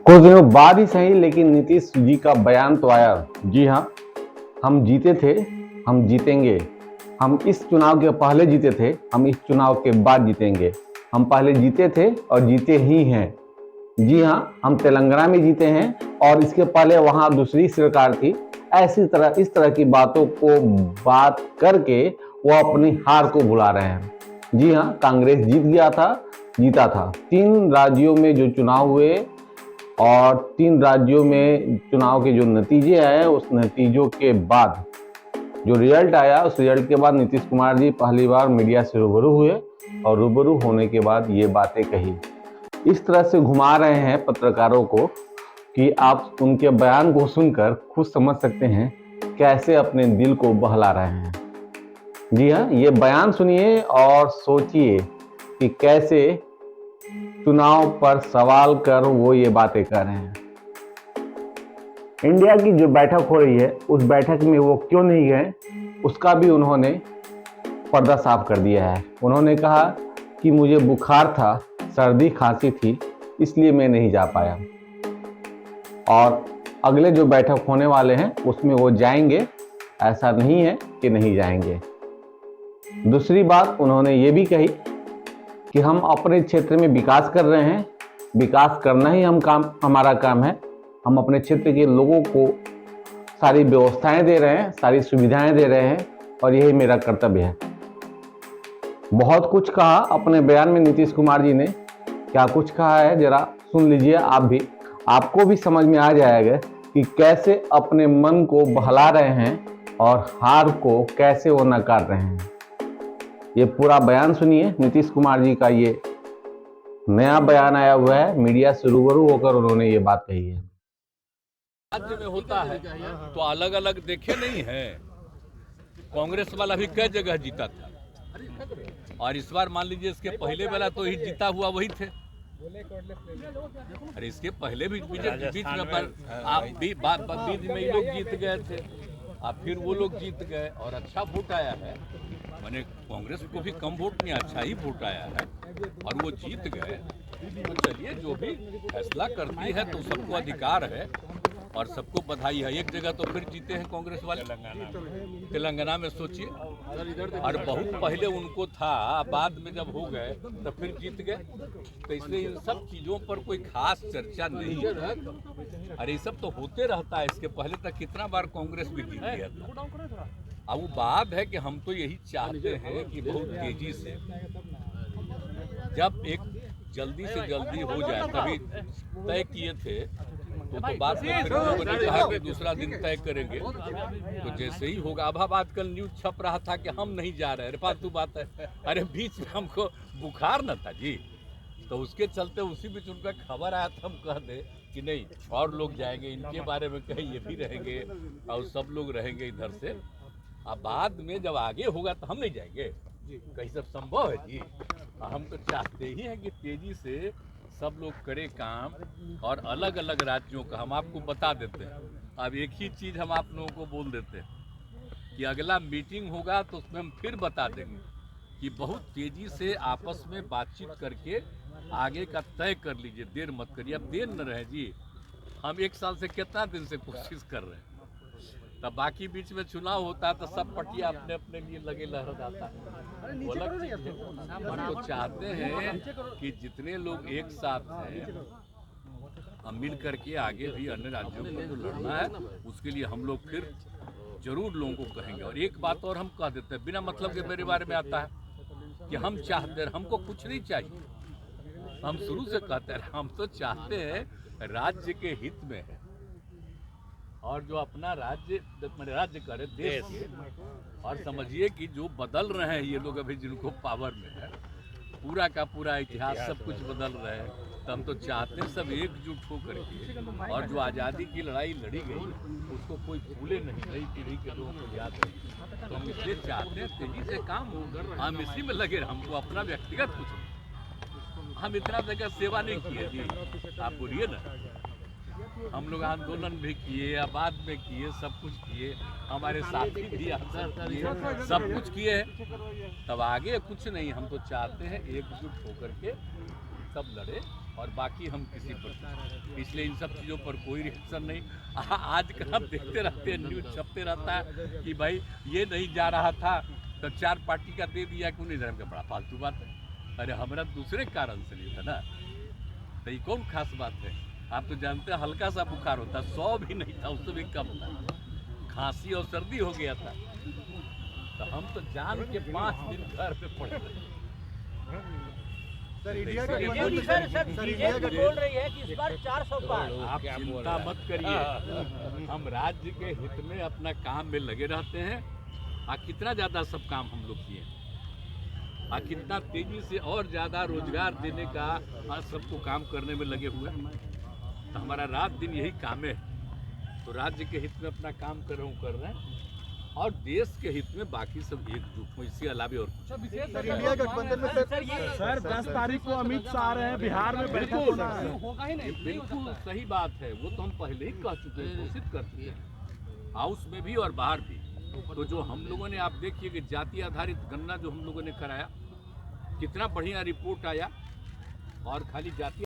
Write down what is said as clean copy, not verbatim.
कुछ दिनों बाद ही सही, लेकिन नीतीश जी का बयान तो आया। जी हाँ, हम जीते थे, हम जीतेंगे। हम इस चुनाव के पहले जीते थे, हम इस चुनाव के बाद जीतेंगे। हम पहले जीते थे और जीते ही हैं। जी हाँ, हम तेलंगाना में जीते हैं और इसके पहले वहाँ दूसरी सरकार थी। इस तरह की बातों को बात करके वो अपनी हार को भुला रहे हैं। जी हाँ, कांग्रेस जीता था। 3 राज्यों में जो चुनाव हुए और 3 राज्यों में चुनाव के जो नतीजे आए, उस नतीजों के बाद जो रिजल्ट आया, उस रिजल्ट के बाद नीतीश कुमार जी पहली बार मीडिया से रूबरू हुए और रूबरू होने के बाद ये बातें कही। इस तरह से घुमा रहे हैं पत्रकारों को कि आप उनके बयान को सुनकर खुद समझ सकते हैं कैसे अपने दिल को बहला रहे हैं। जी हाँ, ये बयान सुनिए और सोचिए कि कैसे चुनाव पर सवाल कर वो ये बातें कर रहे हैं। इंडिया की जो बैठक हो रही है, उस बैठक में वो क्यों नहीं गए, उसका भी उन्होंने पर्दा साफ कर दिया है। उन्होंने कहा कि मुझे बुखार था, सर्दी खांसी थी, इसलिए मैं नहीं जा पाया और अगले जो बैठक होने वाले हैं उसमें वो जाएंगे। ऐसा नहीं है कि नहीं जाएंगे। दूसरी बात उन्होंने ये भी कही कि हम अपने क्षेत्र में विकास कर रहे हैं, विकास करना ही हमारा काम है। हम अपने क्षेत्र के लोगों को सारी व्यवस्थाएं दे रहे हैं, सारी सुविधाएं दे रहे हैं और यही मेरा कर्तव्य है। बहुत कुछ कहा अपने बयान में नीतीश कुमार जी ने। क्या कुछ कहा है जरा सुन लीजिए आप भी, आपको भी समझ में आ जाएगा कि कैसे अपने मन को बहला रहे हैं और हार को कैसे वो नकार रहे हैं। ये पूरा बयान सुनिए। नीतीश कुमार जी का ये नया बयान आया हुआ है, मीडिया से रूबरू होकर उन्होंने ये बात कही है। राज्य में होता है तो अलग अलग देखे नहीं है। कांग्रेस वाला भी कई जगह जीता था और इस बार मान लीजिए इसके पहले वाला तो ही जीता हुआ वही थे। अरे इसके पहले भी बीच में ये लोग जीत गए थे, अब फिर वो लोग जीत गए और अच्छा वोट आया है। मैंने कांग्रेस को भी कम वोट नहीं, अच्छा ही वोट आया है और वो जीत गए। तो चलिए, जो भी फैसला करती है तो सबको अधिकार है और सबको बधाई है। एक जगह तो फिर जीते हैं कांग्रेस वाले, तेलंगाना में सोचिए। और बहुत पहले उनको था, बाद में जब हो गए तो फिर जीत गए। तो इसलिए इन सब चीज़ों पर कोई खास चर्चा नहीं है। अरे ये सब तो होते रहता है। इसके पहले तक कितना बार कांग्रेस भी जीत गया था। अब वो बात है कि हम तो यही चाहते हैं कि बहुत तेजी से जब एक जल्दी से जल्दी हो जाए, तभी तय किए थे तो बात में फिर उन्होंने कहा कि दूसरा दिन तय करेंगे। तो जैसे ही होगा, अब आजकल न्यूज छप रहा था कि हम नहीं जा रहे। अरे फालतू बात है। अरे बीच में हमको बुखार न था जी, तो उसके चलते उसी बीच उनका खबर आया था, हम कह दे कि नहीं और लोग जाएंगे, इनके बारे में कहीं ये भी रहेंगे और सब लोग रहेंगे इधर से। अब बाद में जब आगे होगा तो हम नहीं जाएंगे, कहीं सब संभव है जी। हम तो चाहते ही हैं कि तेजी से सब लोग करें काम और अलग अलग राज्यों का हम आपको बता देते हैं। अब एक ही चीज़ हम आप लोगों को बोल देते हैं कि अगला मीटिंग होगा तो उसमें हम फिर बता देंगे कि बहुत तेज़ी से आपस में बातचीत करके आगे का तय कर लीजिए, देर मत करिए। अब देर न रहे जी, हम 1 साल से कितना दिन से कोशिश कर रहे हैं। तब बाकी बीच में चुनाव होता है तो सब पटिया अपने अपने लिए लगे लहर जाता है। हम तो चाहते हैं कि जितने लोग एक साथ हैं हम मिल करके आगे भी अन्य राज्यों को जो लड़ना है उसके लिए हम लोग फिर जरूर लोगों को कहेंगे। और एक बात और हम कह देते हैं, बिना मतलब के मेरे बारे में आता है कि हम चाहते हैं, हमको कुछ नहीं चाहिए। हम शुरू से कहते हैं हम तो चाहते हैं राज्य के हित में है और जो अपना राज्य करे देश के। और समझिए कि जो बदल रहे हैं ये लोग अभी जिनको पावर में है, पूरा का पूरा इतिहास सब कुछ बदल रहे हैं। तो हम तो चाहते हैं सब एकजुट होकर के, और जो आज़ादी की लड़ाई लड़ी गई उसको कोई भूले नहीं, नई पीढ़ी के लोगों को याद रहे। तो हम इसलिए चाहते हैं तेजी से काम हो, हम इसी में लगे। हमको अपना व्यक्तिगत कुछ नहीं, हम इतना जगह सेवा नहीं किए जी, आप बोलिए ना। हम लोग आंदोलन भी किए, आबाद में किए, सब कुछ किए, हमारे साथी भी किए, सब कुछ किए। तब आगे कुछ नहीं, हम तो चाहते हैं एकजुट होकर के सब लड़े और बाकी हम किसी पर, इसलिए इन सब चीज़ों पर कोई रिएक्शन नहीं। आजकल हम देखते रहते हैं, न्यूज़ छपते रहता है कि भाई ये नहीं जा रहा था तो 4 पार्टी का दे दिया, क्यों नहीं जा रहा, बड़ा फालतू बात है। अरे हमारा दूसरे कारण से नहीं था ना, तो ये कौन खास बात है। आप तो जानते हैं हल्का सा बुखार होता, 100 भी नहीं था, उससे भी कम था, खांसी और सर्दी हो गया था, तो हम तो जान के 5 दिन घर पे पड़े रहे। सर इंडिया बोल रही है कि इस बार 400 पार। आप चिंता मत करिए, हम राज्य के हित में अपना काम में लगे रहते हैं। कितना ज़्यादा सब काम हम लोग किए, कितना तेजी से और ज़्यादा रोजगार देने का आज सबको काम करने में लगे हुए हैं। तो हमारा रात दिन यही काम है, तो राज्य के हित में अपना काम कर रहे हैं और देश के हित में बाकी सब एकजुट हो, इसके अलावा और कुछ। सर इंडिया गठबंधन में सर 10 तारीख को अमित शाह आ रहे हैं, बिहार में बैठक होना है। ये बिल्कुल सही बात है, वो तो हम पहले ही कह चुके हैं, घोषित कर चुके हैं, हाउस में भी और बाहर भी। तो जो हम लोगों ने, आप देखिए कि जाति आधारित गणना जो हम लोगों ने कराया, कितना बढ़िया रिपोर्ट आया, और खाली जाति